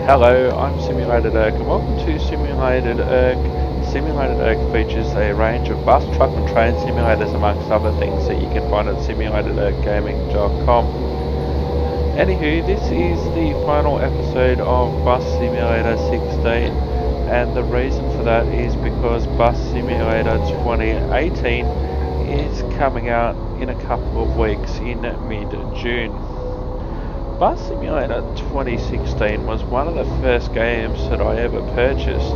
Hello, I'm Simulated Erk and welcome to Simulated Erk. Simulated Erk features a range of bus, truck and train simulators amongst other things that you can find at simulatederkgaming.com. Anywho, this is the final episode of Bus Simulator 16 and the reason for that is because Bus Simulator 2018 is coming out in a couple of weeks in mid-June. Bus Simulator 2016 was one of the first games that I ever purchased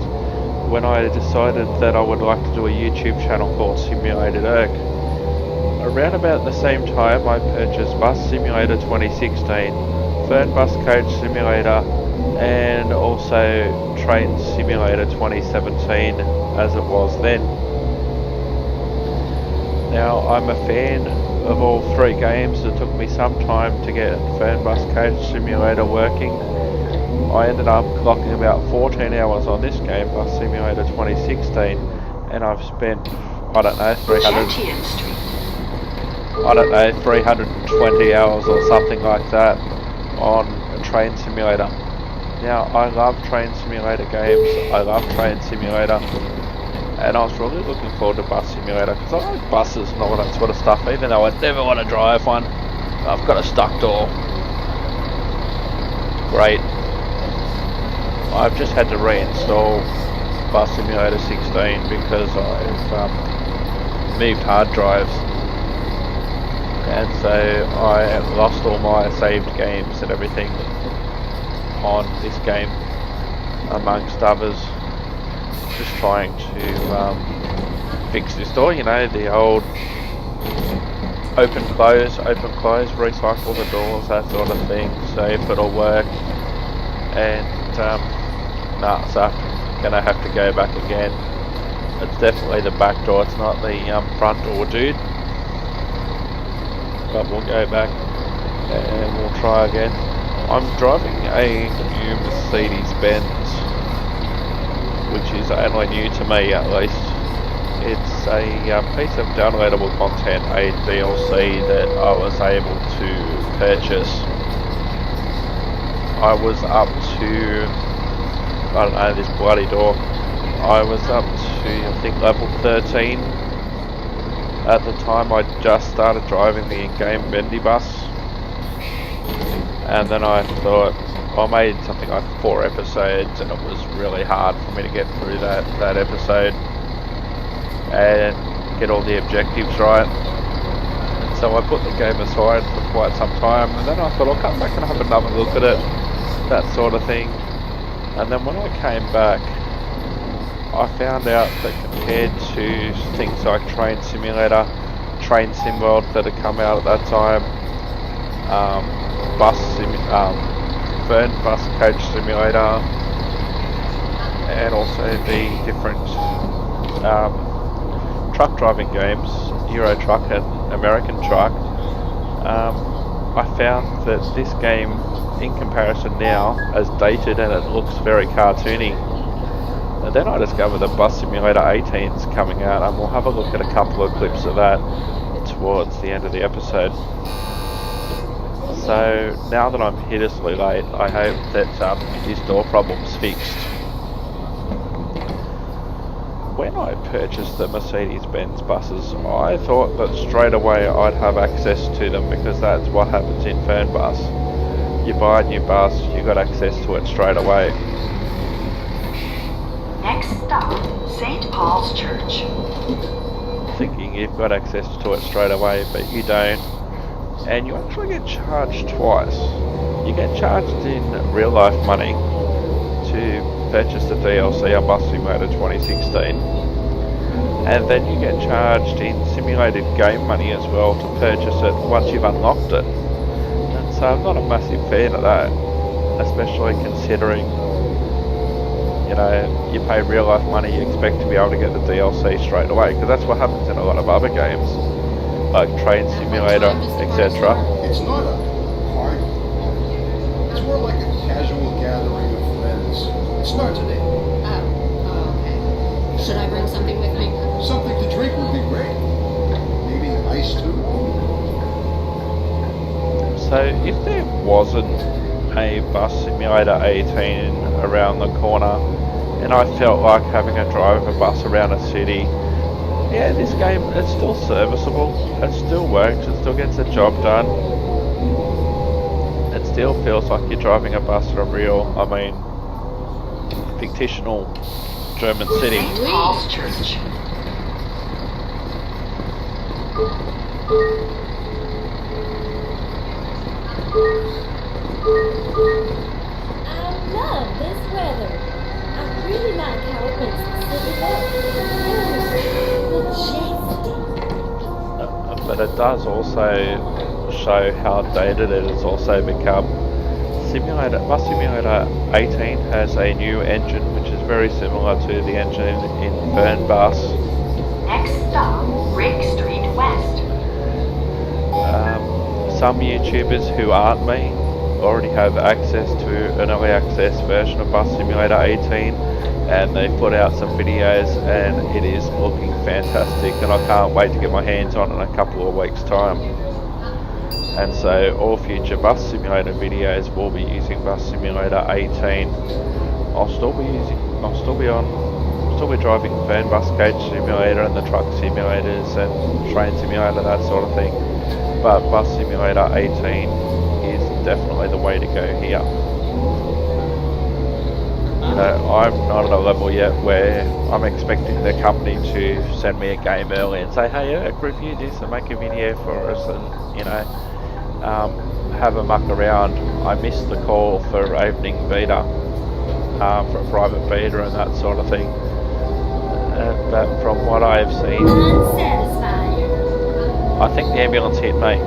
when I decided that I would like to do a YouTube channel called Simulated Erk. Around about the same time I purchased Bus Simulator 2016, Fern Bus Coach Simulator, and also Train Simulator 2017 as it was then. Now I'm a fan of all three games. It took me some time to get Fern Bus Coach Simulator working. I ended up clocking about 14 hours on this game, Bus Simulator 2016, and I've spent, 320 hours or something like that on a Train Simulator. Now, I love Train Simulator games, I love Train Simulator, and I was really looking forward to Bus Simulator because I like buses and all that sort of stuff, even though I'd never want to drive one. I've got a stuck door. Great. I've just had to reinstall Bus Simulator 16 because I've moved hard drives, and so I lost all my saved games and everything on this game, amongst others. Just trying to fix this door, you know, the old open close, recycle the doors, that sort of thing, see if it'll work. And so I'm gonna have to go back again. It's definitely the back door, it's not the front door, dude. But we'll go back and we'll try again. I'm driving a new Mercedes-Benz, which is only new to me at least. It's a piece of downloadable content, a DLC that I was able to purchase. I was up to, this bloody door. I was up to, I think, level 13. At the time I just started driving the in-game bendy bus. And then I thought, I made something like 4 episodes and it was really hard for me to get through that episode and get all the objectives right. And so I put the game aside for quite some time, and then I thought I'll come back and have another look at it, that sort of thing. And then when I came back, I found out that compared to things like Train Simulator, Train SimWorld that had come out at that time, Fern Bus Coach Simulator, and also the different truck driving games, Euro Truck and American Truck, I found that this game, in comparison now, is dated and it looks very cartoony. And then I discovered that Bus Simulator 18 is coming out, and we'll have a look at a couple of clips of that towards the end of the episode. So now that I'm hideously late, I hope that this door problem's fixed. When I purchased the Mercedes-Benz buses, I thought that straight away I'd have access to them because that's what happens in Fern Bus. You buy a new bus, you got access to it straight away. Next stop, St. Paul's Church. Thinking you've got access to it straight away, but you don't. And you actually get charged twice. You get charged in real life money to purchase the DLC on Bus Simulator 2016, and then you get charged in simulated game money as well to purchase it once you've unlocked it. And so I'm not a massive fan of that, especially considering, you know, you pay real life money, you expect to be able to get the DLC straight away, because that's what happens in a lot of other games like Train Simulator, etc. It's not a party. It's more like a casual gathering of friends. It starts at 8. Oh, okay. Should I bring something with me? Something to drink would be great. Maybe ice too. So if there wasn't a Bus Simulator 18 around the corner, and I felt like having a drive of a bus around a city. Yeah, this game, it's still serviceable, it still works, it still gets the job done. It still feels like you're driving a bus from real, fictional German city. St. Paul's Church. I love this weather. I really like how it makes the city look majestic. But it does also show how dated it has also become. Bus Simulator 18 has a new engine which is very similar to the engine in Fernbus. Next stop, Rick Street West. Some YouTubers who aren't me already have access to an early access version of Bus Simulator 18, and they put out some videos and it is looking fantastic, and I can't wait to get my hands on it in a couple of weeks time. And so all future Bus Simulator videos will be using Bus Simulator 18. I'll still be driving Fernbus Gauge Simulator and the truck simulators and train simulator, that sort of thing. But Bus Simulator 18 is definitely the way to go here. You know, I'm not at a level yet where I'm expecting the company to send me a game early and say, hey Eric, review this and make a video for us, and have a muck around. I missed the call for evening beta, for a private beta and that sort of thing. But from what I've seen, Unsatisfied. I think the ambulance hit me.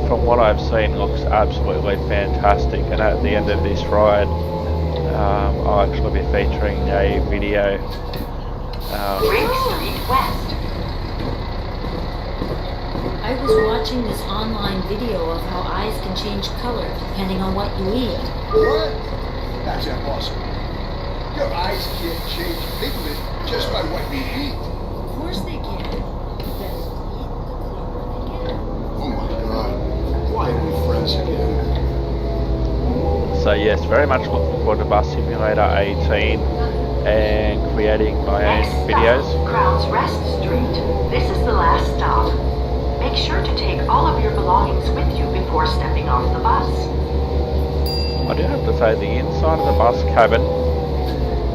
From what I've seen, looks absolutely fantastic, and at the end of this ride, I'll actually be featuring a video. Rick Street West. I was watching this online video of how eyes can change color depending on what you eat. What? That's impossible. Your eyes can't change pigment just by what you eat. Of course they can. The better you eat, the clearer they get. Oh my god. Why are we friends again? So yes, very much looking forward to Bus Simulator 18 and creating my own Next videos. stop, Crowds Rest Street. This is the last stop. Make sure to take all of your belongings with you before stepping off the bus. I do have to say the inside of the bus cabin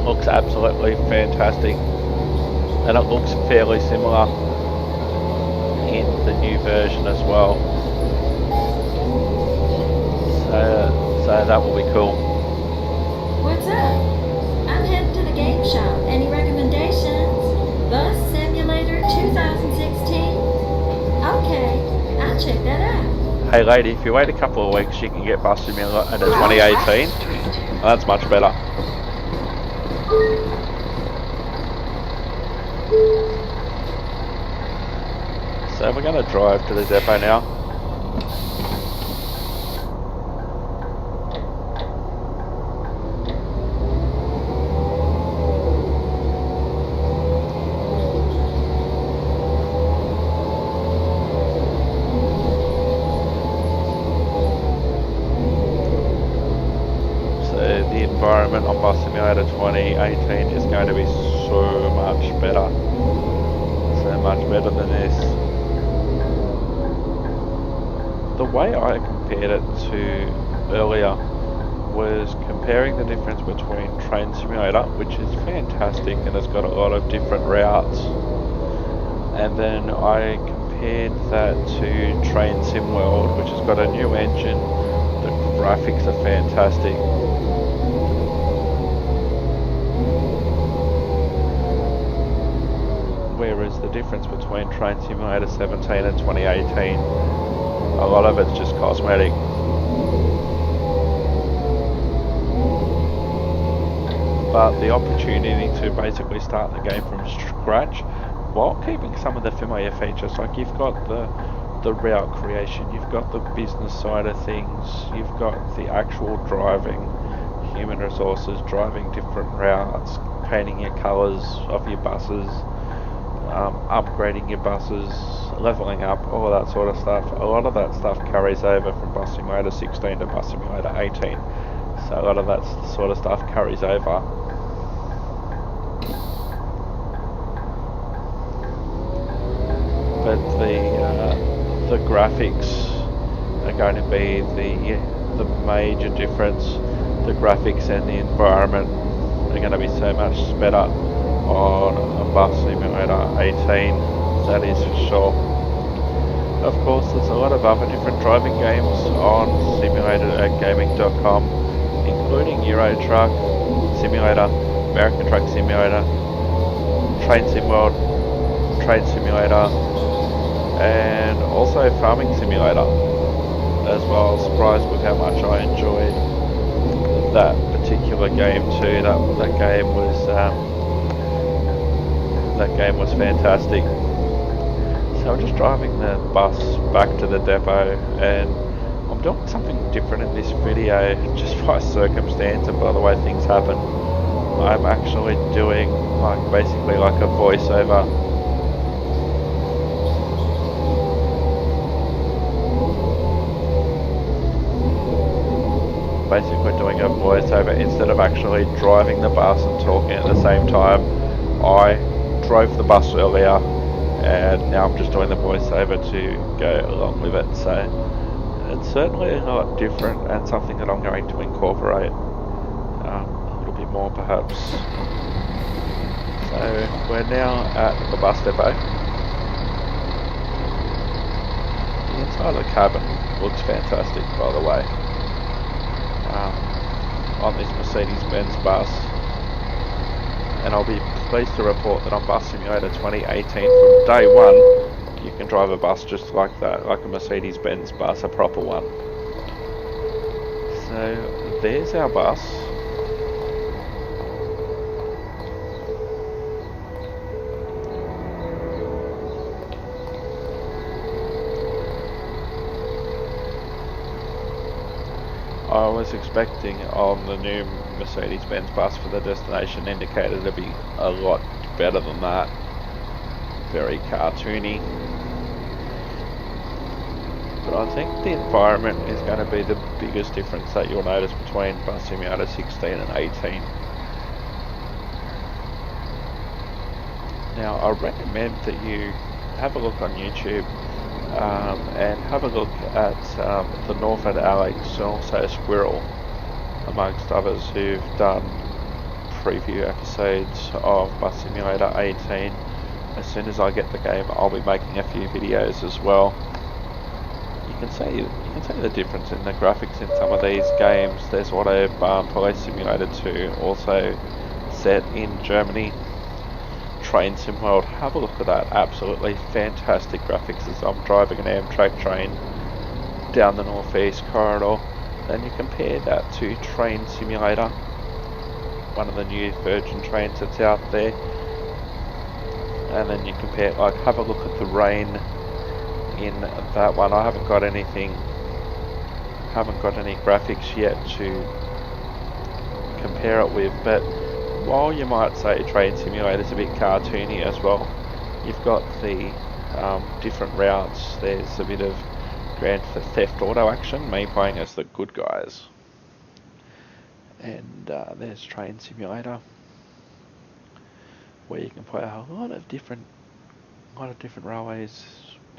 looks absolutely fantastic, and it looks fairly similar in the new version as well. So that will be cool. What's up? I'm heading to the game shop. Any recommendations? Bus Simulator 2016? Okay, I'll check that out. Hey lady, if you wait a couple of weeks you can get Bus Simulator 2018. Well, that's much better. So we're going to drive to the depot now. Environment on Bus Simulator 2018 is going to be so much better. So much better than this. The way I compared it to earlier was comparing the difference between Train Simulator, which is fantastic and has got a lot of different routes, and then I compared that to Train Sim World, which has got a new engine. The graphics are fantastic. Whereas the difference between Train Simulator 17 and 2018, a lot of it's just cosmetic. But the opportunity to basically start the game from scratch while keeping some of the familiar features, like you've got the route creation, you've got the business side of things, you've got the actual driving, human resources, driving different routes, painting your colours of your buses, upgrading your buses, leveling up, all of that sort of stuff. A lot of that stuff carries over from Bus Simulator 16 to Bus Simulator 18. So a lot of that sort of stuff carries over. But the graphics are going to be the major difference. The graphics and the environment are going to be so much better on a Bus Simulator 18, that is for sure. Of course, there's a lot of other different driving games on simulatedgaming.com, including Euro Truck Simulator, American Truck Simulator, Train Sim World, Train Simulator, and also Farming Simulator as well. I was surprised with how much I enjoyed that particular game too. That game was fantastic. So I'm just driving the bus back to the depot, and I'm doing something different in this video just by circumstance and by the way things happen. I'm actually doing basically like a voiceover. Basically doing a voiceover instead of actually driving the bus and talking at the same time. I drove the bus earlier, and now I'm just doing the voiceover to go along with it. So it's certainly a lot different and something that I'm going to incorporate a little bit more perhaps. So we're now at the bus depot. The inside of the cabin looks fantastic, by the way. On this Mercedes-Benz bus, and I'll be pleased to report that on Bus Simulator 2018 from day one you can drive a bus just like that, like a Mercedes-Benz bus, a proper one. So there's our bus. I was expecting on the new Mercedes-Benz bus for the destination indicator to be a lot better than that. Very cartoony. But I think the environment is going to be the biggest difference that you'll notice between Bus Simulator 16 and 18. Now I recommend that you have a look on YouTube and have a look at the Northern Alex and also Squirrel, amongst others, who've done preview episodes of Bus Simulator 18. As soon as I get the game, I'll be making a few videos as well. You can see the difference in the graphics in some of these games. There's Autobahn Police Simulator 2, also set in Germany. Train Sim World, have a look at that. Absolutely fantastic graphics as I'm driving an Amtrak train down the northeast corridor. Then you compare that to Train Simulator, one of the new Virgin trains that's out there, and then you compare, have a look at the rain in that one. I haven't got any graphics yet to compare it with, but while you might say Train Simulator's a bit cartoony as well, you've got the different routes. There's a bit of Grand Theft Auto action, me playing as the good guys. And there's Train Simulator, where you can play a lot of different railways,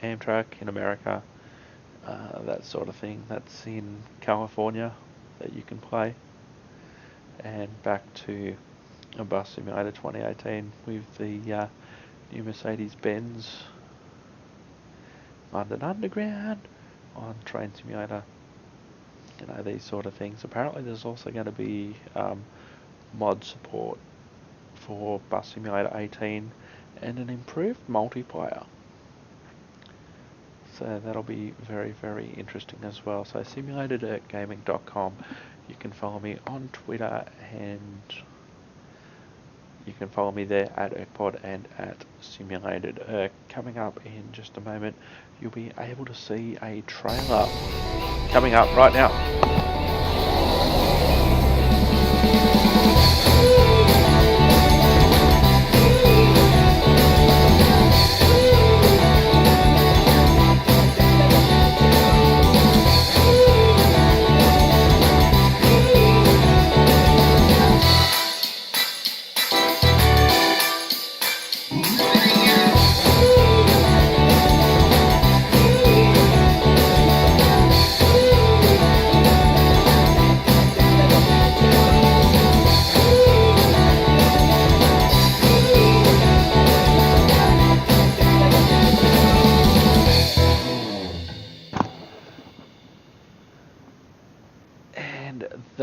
Amtrak in America, that sort of thing. That's in California that you can play. And back to a Bus Simulator 2018 with the new Mercedes-Benz London Underground on Train Simulator. You know, these sort of things. Apparently there's also going to be mod support for Bus Simulator 18 and an improved multiplayer. So that'll be very, very interesting as well. So simulatedgaming.com. You can follow me on Twitter, and you can follow me there at ErkPod and at SimulatedErk. Coming up in just a moment, you'll be able to see a trailer coming up right now.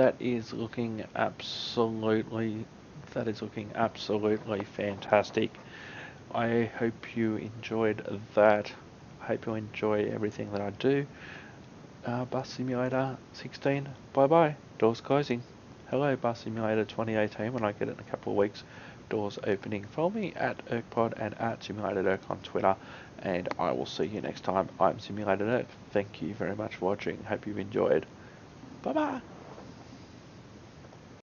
that is looking absolutely fantastic. I hope you enjoyed that. I hope you enjoy everything that I do. Bus Simulator 16, bye bye. Doors closing. Hello, Bus Simulator 2018 when I get it in a couple of weeks. Doors opening. Follow me at ErkPod and at SimulatorErk on Twitter, and I will see you next time. I'm Simulated Erk. Thank you very much for watching. Hope you've enjoyed. Bye bye.